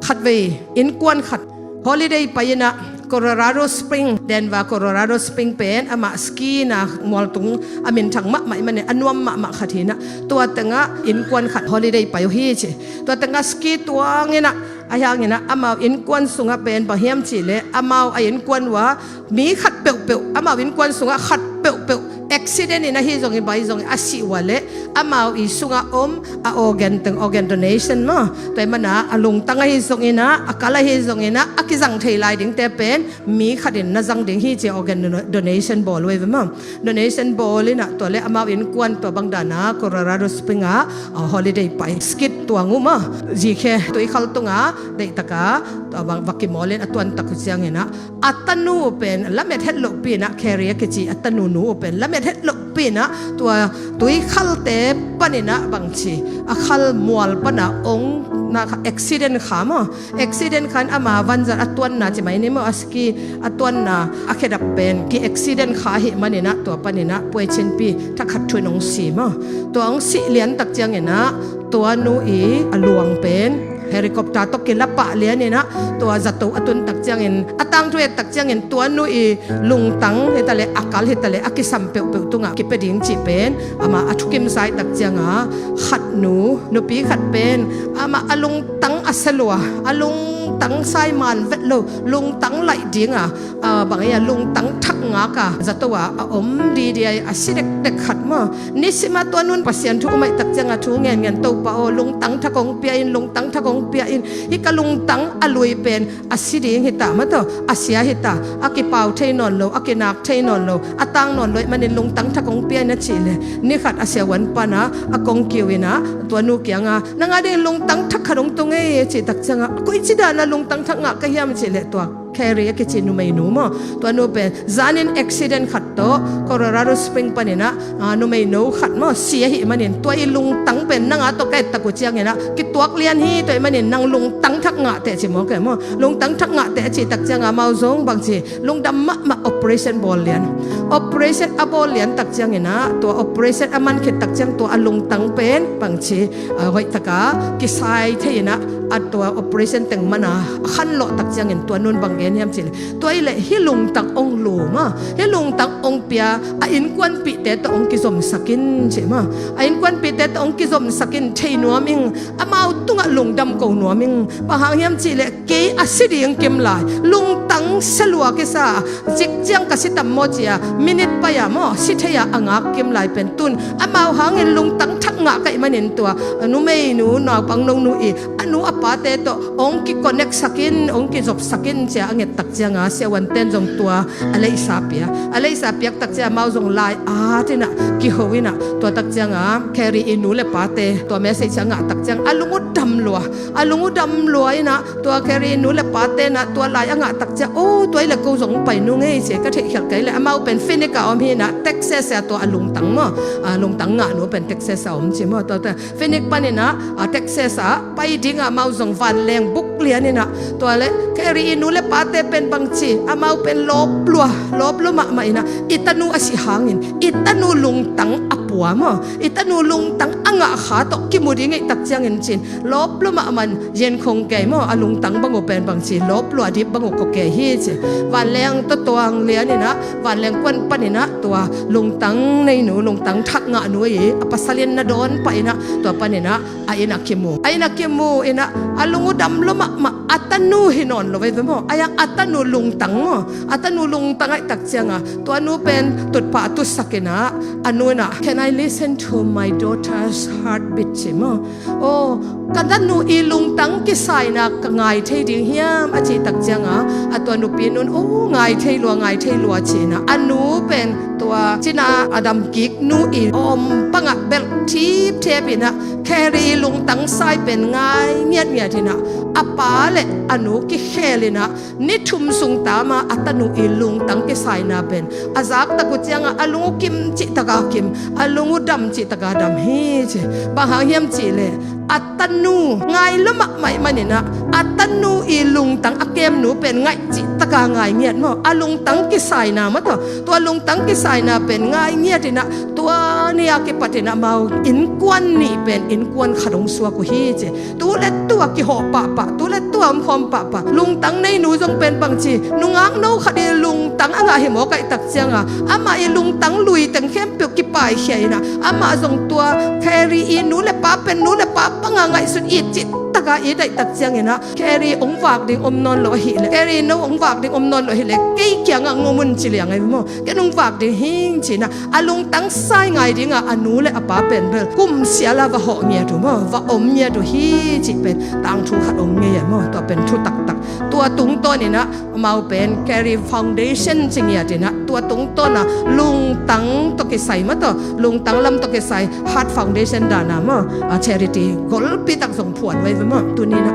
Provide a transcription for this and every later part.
ขัดเวอินกวนขัดฮอลิเดย์ไปนะColorado Spring Denver Colorado Spring เป็นอามาสกีนะมอลตุงอามินทังมะไม่มันอันวมมะขัดหินะตัวตั้งอินกวนขัดฮอลิเดย์ไปฮีเชตัวตั้งสกีตัวเงี้ยนะอาอย่างเงี้ยนะอามาอินกวนสุงเป็นบะเฮียมจีเลอามาอินกวนว่ามีขัดเปลอามาอินกวนสุงขัดเปลaccident นี่นะฮิจงอิบายจงอาศิวะเลอามาอิสุงอาorgan ตั้ง organ donation มั้งแต่มันนะอาลุงตั้งฮิจงอินะอากาลฮิจงอินะอากิจังเทไลดิ่งแต่เป็นมีขัดนะจังดิ่งฮิเจ organ donation ball เว้ยมั้ง donation ball นี่นะตัวเลอามาอินกวนตัวบางดานะ Colorado Spring holiday ไปสกิดตัวงูมั้งจีเคตัวอีกขลตุงได้ตะกาตัวบางวักกิมอลเลนตัวอันตะกุเจียงเนะอัตนูเป็นละเม็ดเห็ดลปีนะแคเรียกจีอัตนูเป็นละเม็ดเห็ดลปีนะตัวอีกขลเตปนินะบางทีขลมัวลปนะองนะ accident ขามั้ง accident ขันอามาวันจันอัตวันนะจะไม่เนี่ยมั้งอสกีอัตวันนะอาเคดับเป็นกี accident ขาเหมันเนี่ยนะตัวปนินะป่วยเช่นปีถ้าขัดช่วยน้องสีมั้งตัวองสีเลี้ยนตักเจียงเนะตัวนูอีอลวงเป็นเฮลิคอปเตอร์ตกกินละปะเลี้ยนี่นะตัวจัตุอตุนตักเจียงเงินอตังทุเอตักเจียงเงินตัวนู้อีลุงตังเฮตเลอากาลเฮตเลอากิสัมเปลตุงะกิเปดิ้งจีเป็นอามาอทุกิมไซตักเจียงขัดนูปีขัดเป็นอามาอลุงตังอัสลัวอลุงตังไซมันเวทโลลุงตังไหลดิ้งบางอย่างลุงตังทักงากะจัตุว่าอมดีดีอาศิเด็กขัดมั้งนิสิมาตัวนู้นปัสยันทุกไม่ตักเจียงทุกเงินตัวปะโอลุงตังทักงเปียอินลุงตังทักงเปียอินฮิกะลุงตังอลุยเป็นอาศิดิงฮิตามาตัวอาเซียฮิตาอากิเปาเทนอนโลอากินักเทนอนโลอาตังนอนโลมันลุงตังทักงเปียนัดชีเลนี่ขัดอาเซียวันปานะอากงกิวินะตัวนูเกียงนังอาเดลุงตังทักขนมตรงเอจิตักเจียงกุยจิดานะลุงตังทักงะก็ยามชีเลตัวแคเรียกิจินุไม่นูมั้งตัวนูเป็นจานิน accident ขัดโต Colorado Spring ปนินะนูไม่นูขัดมั้งเสียหิมันเห็นตัวอีลุงตังเป็นนังอาตัวใกล้ตะกุเจียงเห็นนะกิตัวเลียนฮีตัวมันเห็นนังลุงตังทักงะแต่จิมองแกมั้งลุงตังทักงะแต่จิตักเจียงมาซงบางทีลุงดำมา operation ball เลียน operation บอลเลียนตักเจียงเห็นนะตัว operation มันคิดตักเจียงตัวลุงตังเป็นบางทีหอยตะกากิไซเทียนะตัว operation แต่งมันขันโลตักเจียงเห็นตัวนุ่นบางเนียมจิเลตัวอีเล่ฮิลุงตังองลูมาฮิลุงตังองเปียอินกวนปีเตตองกิสมสกินใช่ไหมอินกวนปีเตตองกิสมสกินเทนัวมิงอามาตุงลุงดำกนัวมิงปะหางเนียมจิเลเกยอาศิดิงเกมลายลุงตังสลัวกิสาจิกเจียงกสิตัมโมจิยามินิตปยามอสิเทียอ่างเกมลายเป็นตุนอามาหางเงินลุงตังทักงะก็มันเห็นตัวนูไม่นูนอปังนงนูอีนูอปาเตตองกิคอนเน็กสกินองกิจบสกินเจ้าเงตักเจียงเสียวันเต้นจงตัวอะไรสาเปียตักเจียมาจงลายที่น่ะกิโฮวิน่ะตัวตักเจียงแครีอินูเลปาเตตัวแม่เสียงตักเจียงลุงอุดำลัวนะตัวแครีอินูเลปาเตนะตัวลายตักเจียงโอ้ตัวเล็กกูจงไปนุ่งเสียก็เถียงกันเลยมาเป็นฟินิกาอมฮีนะเท็กซัสตัวลุงตังมั้งลุงตังหนูเป็นเท็กซัสอมใช่มั้งตัวฟินิกปานี่นะเท็กซัสไปดิ้งมาจงฟันแรงบุกเลียนี่นะตัวเล็กแครีอินูเลปาเตเป็นบางชีอามาเป็นลบลัวมาไม่นะอิตานูอาศิหางินอิตานูลุงตังอปัวมั้งอิตานูลุงตังขาตกกิมุดิงตักเจียงเงินจินลบลัวมามันเย็นคงแก่มั้งลุงตังบังโอเป็นบางชีลบลัวดิบบังโอก็แก่ฮีเจวันแรงตัวเลี้ยนี่นะวันแรงกวนปนี่นะตัวลุงตังในหนูลุงตังทักงะหนูปัสสาวะนาโดนไปนะตัวปนี่นะไอ้นักเขมูไอ้นะลุงดำลัวมาอัตนูหินอนลงไปมั้งไอ้ยังอัตนูลุงตังอัตนูลุงตังไอ้ตักเจียงตัวนูเป็นตุดป่าตุสกินะอันนู้นCan I listen to my daughter's heartbeat ใช่ไหมโอ้กันดันนูอีลุงตังกิไซนะไงเทดิ่งเฮียมอาจีตักเจียงตัวนูปีนุนโอ้ไงเทลัวเชนะอันนูเป็นตัวจินาอดัมกิกนูอีปังเบลทีเทปินะแครีลุงตังไซเป็นไงเงียทีนะอปาเลอนุกิเฮลินะนิทุมสุงตามาอัตนูอีลุงตังกิไซนะเป็นอาจักตะกุเจียงอลุงกิมจิตกากิมอลุงดำจิตกาดำฮีเจบางเฮียมจิเลอัตนูไงละมะไม่มันนี่นะอัตนูอีลุงตังอเกมหนูเป็นไงจิตกาไงเงียดมั้งอลุงตังกิไซนะมั้งตัวลุงตังกิไซนะเป็นไงเงียดทีนะตัวเนี่ยกิปฏินะมาอินกวนนี่เป็นอินกวนขนมสัวกุฮีเจตัวเล็ดตัวกิหอปะตัวเล็ดตัว คอมปะปะลุงตังในหนูจงเป็นบางจีนุงอังโนคดีลุงตังอ่ะเห็นหมอไก่ตักเจียงอ่ะอามาลุงตังลุยแต่งเข้มเปียกกี่ปลายเขียนะอามาจงตัวแครีอินหนูเลยป้าเป็นหนูเลยป้าปังไงสุดอีจิตตะกาอีได้ตักเจียงนะแครีองฝากดิ่งอมนอนโลหิเลยแครีน้องฝากดิ่งอมนอนโลหิเลยเกี่ยเกี่ยงงมุนจิเลียงไงมั้งแกน้องฝากดิ่งหิงจีนะอาลุงตังไส้ไงดิ่งอ่ะหนูเลยป้าเป็นเบลกุมเสียละว่าหอกเงียถูกมั้งว่าอมเงียดูฮีจิเป็นต่างทุกขัดอมเงียมั้งตัวเป็นทุตักตัวตุงต้นนี่นะมาเป็นแครีฟาวเดชั่นจริงอย่างนี้นะตัวตุงต้นนะลุงตังตกใส่มาต่อลุงตังลำตกใส่ฮาร์ดฟาวเดชั่นด่านะมั้งเชริตี้กอลปีตักส่งผลไว้มั้งตัวนี้นะ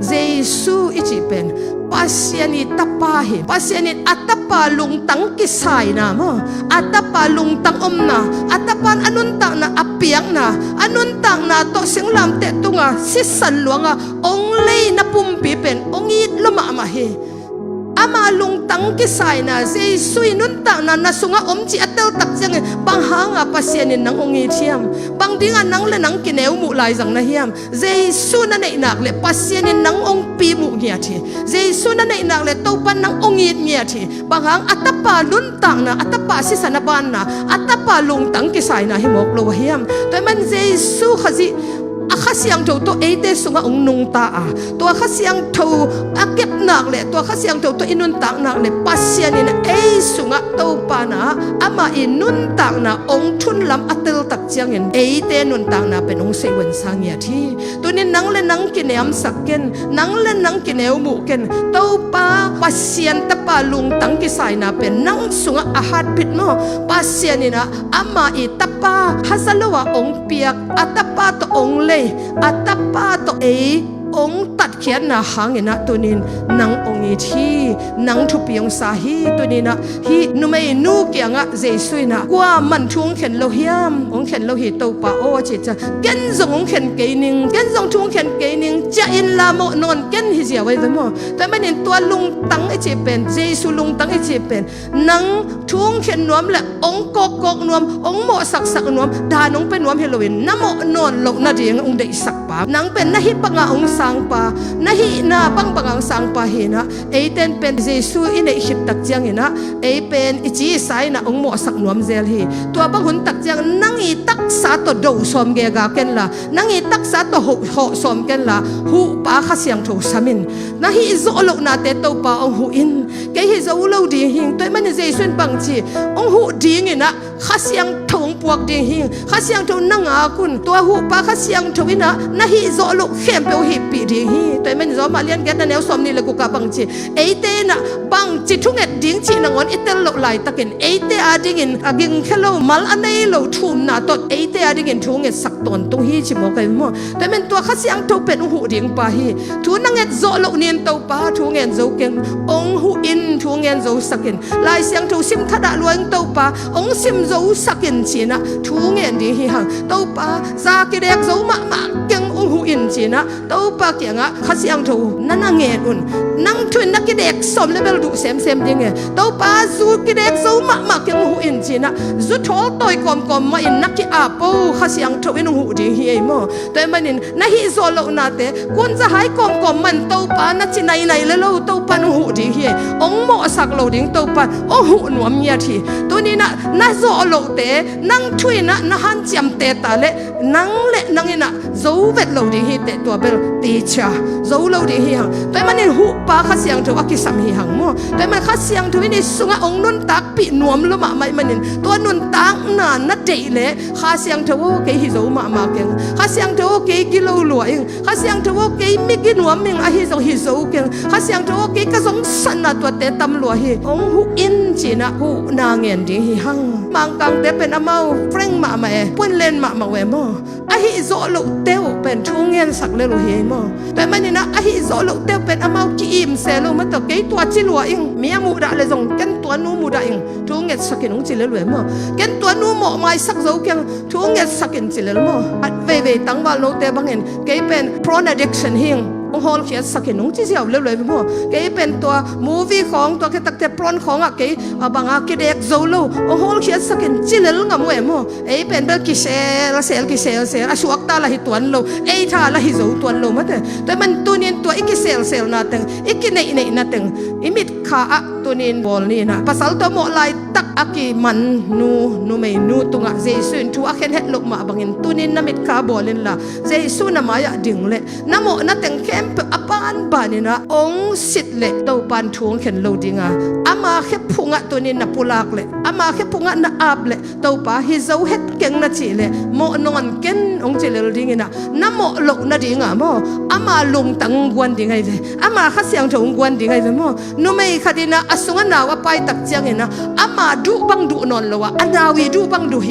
เยซูอิจิเป็นปัสยานิตาปาเหปัสยานิอัตปาลุงตังกิสายนะมั้งอัตปาลุงตังอมนะอัตปาอนุนตังนะอเปียงนะอนุนตังนะโตเสียงลำเตตุงะสิสันหลวงะองเลยนะปุ่มปีเป็นองอีดละมาเฮอามาลุงตังกิสายนะเจสุยนุนตังนะนาสุงะอมจีอัตเตลตักจังบางหางะปัสยานินังองอีเทียมบางดิ้งนังเลนังกินเอวมุลายจังนะเฮียมเจสุนั่นเองนักเลปัสยานินังองปีมุเงียทีเจสุนั่นเองนักเลโตปันนังองอีเงียทีบางหางอัตปาลุนตังนะอัตปาสิสนาบานนะอัตปาลุงตังกิสายนะฮิมอกโลเฮียมแต่มันเจสุขจิข้าเสียงถูตัวเอเดสุงะองนุงตาตัวข้าเสียงถูอาเก็บหนักเลยตัวข้าเสียงถูตัวอินุนตักหนักเลยปัสเซียนี่นะเอสุงะตัวปานะอามาอินุนตักนะองทุนลำอัตลตักเจียงเงินเอเดนุนตักนะเป็นองเสวนสังเงียที่ตัวนี้นังเล่นนังกินเอมสักเกนนังเล่นนังกินเอวมุกเกนตัวปาปัสเซียนตะปาลุงตังกิสายนะเป็นนังสุงะอาหารพิษมั้งปัสเซียนี่นะอามาอิตะปาฮัสลวะองเปียกอัตปาตัวองเลอัตปาตัวองตัดเขียนนะหางนะตัวนี้นังองอีที่นังทุบยงสาฮีตัวนี้นะฮีนุไม่นูเกียงะเจสุยนะกว่ามันทุ่งเข็นโลหิมองเข็นโลหิตตัวปาโอจิตจะเก็นจงองเข็นเกนิงเก็นจงทุ่งเข็นเกนิงจะอินลาโมนอนเก็นฮิเสียไว้ด้วยมั้งแต่ไม่เห็นตัวลุงตังไอเจเป็นเจสุลุงตังไอเจเป็นนังทุ่งเข็นนวมและองกกนวมองโมสักนวมดาน้องเป็นนวมเฮโลวินน้ำโมนอนลงนาดีงองเดสักปานังเป็นนาฮิปังองสังปานาฮินาปังang sang pa hina ten pen Jesu ine hip tak jang ina pen ichi sai na ong mo sak nuam zel hi tua bang hun tak jang nangi tak sa to do som ge ga ken la nangi tak sa to ho som ken la hu pa kha siang tho samin na hi zo lo na te to pa ong hu in ke hi zo lo di hing toy man Jesu bang chi ong hu ding ina kha siang thong puak ding hing kha siang tho nanga kun tua hu pa kha siang tho ina na hi zo lo khem pe hi pi ding hi toy man zo ma lian get na neu som ni le ku ka bang chi te na bang chi thunget ding chi na ngon itel lo lai takin te ading in aging hello mal anei lo thum na to te ading in thunget sak ton tung hi chi mo kai mo toy man tua kha siang tho pen hu ding pa hi thu nanget zo lo nien to pa thungen zo ken ong hu in thungen zo sakin lai siang tho sim thada luang to pa ong sim zo sakin chi na thungen di hi hang to pa za ki dek zo ma keng ong hu in chi na to pa kyanga kha siang tho nana nge un nang thun na ki dek som level du sem ding e to pa zu ki dek zo ma keng hu in chi na zu thol toy kom ma in nak ki apo kha siang tho in hu di hi mo toy manin na hi zo lo na te kun za hai kom man to pa na chi nai le lo to pa nu hu di hi ong mo sak lo ding to pa o hu nuam nya thi to ni na zo lo te nang thui na han cham te ta le nang ina zo vet lo ding hi te to bel ti cha zo lo ding hi hang toy manin hu pa kha siang tho akisam hi hang mo toy man kha siang tho ni sunga ong nun tak pi nuam lo ma mai manin to nun tak na dei le kha siang tho ke hi zo ma keng kha siang tho ke ki lo lo ing kha siang tho ke mi ki nuam ming a hi zo keng kha siang tho ke ka zong san na to te tam lo hi ong hu in chi na hu na ngen ding hi hang mang kang te pen amau freng ma pun len ma we mo a hi zo lo teo pen thungen sak le lo hi mo te mani na a hi zo lo teo pen amau ki im se lo ma to ke tua chi lo ing mi mu da le zong ken tua nu mu da ing thungen sakin ong chi le lo mo ken tua nu mo mai sak zo keng thungen sakin chi le mo at ve tang ba lo te bangin ke pen prawn addiction hing องฮอลเขียนสักหนุ่งที่เสียวเร็วๆพี่พ่อเก๋เป็นตัวมูวี่ของตัวแค่ตักแต่ปลอนของเก๋บางเก๋เด็กโซโล่องฮอลเขียนสักจิเลลงมวยมั้งเป็นเบลกิเซลเซลกิเซลเซลชวกตาละหิตวนโลท่าละหิโซตวนโลมาแต่มันตัวนี้ตัวอีกเซลเซลนาตึงอีกในนาตึงอิมิดขาตัวนี้บอลนี่นะภาษาตัวหมอลายตักอากิมันนูไม่นูตุงเจสุนทัวเข็นเฮ็ดลกมาบางเงินตัวนี้น้ำมิดขาบอลนี่ละเจสุนมายะดึงเละน้ำหมอนั่นแต่งเข้มอปานบานี่นะองสิทธิ์เละตัวปานทวงเข็นโลดิงอามาแค่พุงตัวนี้นับปุลักเละอามาแค่พุงนับอาบเละตัวป้าฮิโซเฮ็ดเก่งนาทีเละหมอนอนเก่งองเจเลลดิงนะน้ำหมอหลกนาดิงหมออามาลุงตังกวนดิงไงเลยอามาข้าเสียงถงกวนดิงไงเลยหมอนูไม่คดีนะอสุงนาวไปตักเจียงนะอามาดูบังดูนอนละวะอนาวีดูบังดูเฮ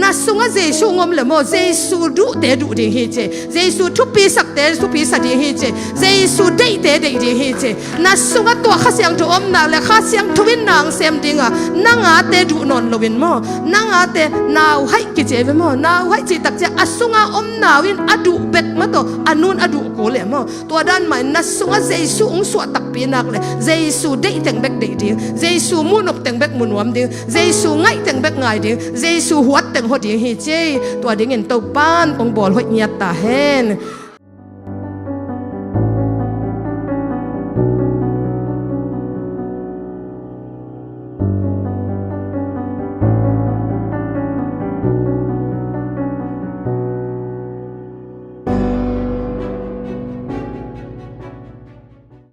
น่าสุงเจสุงอมเลยหมอเจสุดูเตดูดิเฮเจเจสุทุปีสักเตทุปีสักดิเฮเจเจสุเดเตเดดิเฮเจน่าสุงตัวข้าเสียงถงอมนาและข้าเสียงทวินนางเซมดิงะนางอาเตดูนอนละวินหมอนางอาเตนาวให้กิเจเวหมอนาวให้จิตักเจอสุงอมนาวินอดูเบ็ดมาตัวอนุนอดูโกเลยหมอตัวด้านใหม่น่าสุงเจสุงสวดตักปีนักเลยเจสุเดแต่งเบ็ดเดดิเจสุมุนกแต่งเบ็ดมุนวมดิเจสุไงแต่งเบ็ดไงดิเจสุหัวแต่งหัวดิเฮเจตัวดิ่งเงินตัวป้านปงบอลหัวเงียตาเฮน